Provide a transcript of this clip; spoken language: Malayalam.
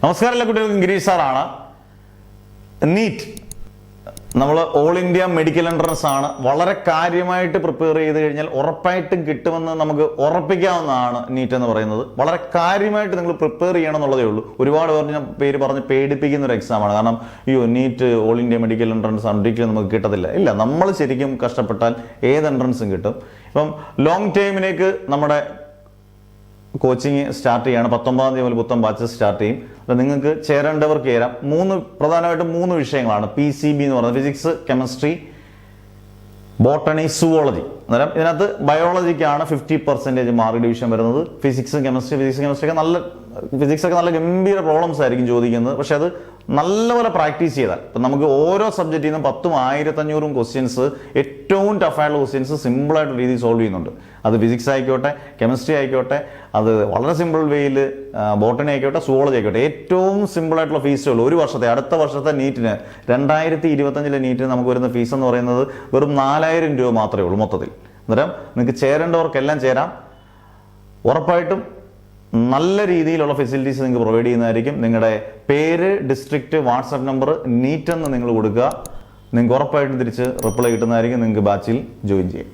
നമസ്കാരം എല്ലാ കുട്ടികൾക്കും ഗിരീഷ് സാറാണ്. നീറ്റ് നമ്മൾ ഓൾ ഇന്ത്യ മെഡിക്കൽ എൻട്രൻസ് ആണ്. വളരെ കാര്യമായിട്ട് പ്രിപ്പയർ ചെയ്ത് കഴിഞ്ഞാൽ ഉറപ്പായിട്ടും കിട്ടുമെന്ന് നമുക്ക് ഉറപ്പിക്കാവുന്നതാണ് നീറ്റ് എന്ന് പറയുന്നത്. വളരെ കാര്യമായിട്ട് നിങ്ങൾ പ്രിപ്പയർ ചെയ്യണം എന്നുള്ളതേ ഉള്ളൂ. ഒരുപാട് പേര് പറഞ്ഞ് പേടിപ്പിക്കുന്ന ഒരു എക്സാമാണ്. കാരണം NEET all India medical entrance ആണ്, ഒരിക്കലും നമുക്ക് കിട്ടത്തില്ല. ഇല്ല, നമ്മൾ ശരിക്കും കഷ്ടപ്പെട്ടാൽ ഏത് എൻട്രൻസും കിട്ടും. ഇപ്പം ലോങ് ടൈമിലേക്ക് നമ്മുടെ കോച്ചിങ് സ്റ്റാർട്ട് ചെയ്യാണ്. 19-ാം തീയതി മുതൽ പുത്തൻ ബാച്ച് സ്റ്റാർട്ട് ചെയ്യും. അപ്പം നിങ്ങൾക്ക് ചേരേണ്ടവർക്ക് ചേരാം. പ്രധാനമായിട്ടും മൂന്ന് വിഷയങ്ങളാണ്. PCB എന്ന് പറയുന്നത് ഫിസിക്സ്, കെമിസ്ട്രി, ബോട്ടണി, സുവോളജി. അന്നേരം ഇതിനകത്ത് ബയോളജിക്കാണ് 50% മാർക്ക് ഡിവിഷൻ വരുന്നത്. ഫിസിക്സ് കെമിസ്ട്രി ഒക്കെ നല്ല ഗംഭീര പ്രോബ്ലംസ് ആയിരിക്കും ചോദിക്കുന്നത്. പക്ഷെ അത് നല്ലപോലെ പ്രാക്ടീസ് ചെയ്താൽ ഇപ്പം നമുക്ക് ഓരോ സബ്ജക്റ്റിൽ നിന്നും 10,000 1500 ക്വസ്റ്റ്യൻസ്, ഏറ്റവും ടഫായിട്ടുള്ള ക്വസ്റ്റ്യൻസ് സിമ്പിളായിട്ടുള്ള രീതിയിൽ സോൾവ് ചെയ്യുന്നുണ്ട്. അത് ഫിസിക്സ് ആയിക്കോട്ടെ, കെമിസ്ട്രി ആയിക്കോട്ടെ, അത് വളരെ സിമ്പിൾ വേയിൽ ബോട്ടണി ആയിക്കോട്ടെ, സുവോളജി ആയിക്കോട്ടെ, ഏറ്റവും സിമ്പിളായിട്ടുള്ള ഫീസുകൾ അടുത്ത വർഷത്തെ നീറ്റിന് 2025 നീറ്റിന് നമുക്ക് വരുന്ന ഫീസ് എന്ന് പറയുന്നത് വെറും 4000 രൂപ മാത്രമേ ഉള്ളൂ മൊത്തത്തിൽ. അന്നേരം നിങ്ങൾക്ക് ചേരേണ്ടവർക്കെല്ലാം ചേരാം. ഉറപ്പായിട്ടും നല്ല രീതിയിലുള്ള ഫെസിലിറ്റീസ് നിങ്ങൾക്ക് പ്രൊവൈഡ് ചെയ്യുന്നതായിരിക്കും. നിങ്ങളുടെ പേര്, ഡിസ്ട്രിക്റ്റ്, വാട്സാപ്പ് നമ്പർ, നീറ്റ് എന്ന് നിങ്ങൾ കൊടുക്കുക. നിങ്ങൾക്ക് ഉറപ്പായിട്ടും തിരിച്ച് റിപ്ലൈ കിട്ടുന്നതായിരിക്കും. നിങ്ങൾക്ക് ബാച്ചിൽ ജോയിൻ ചെയ്യും.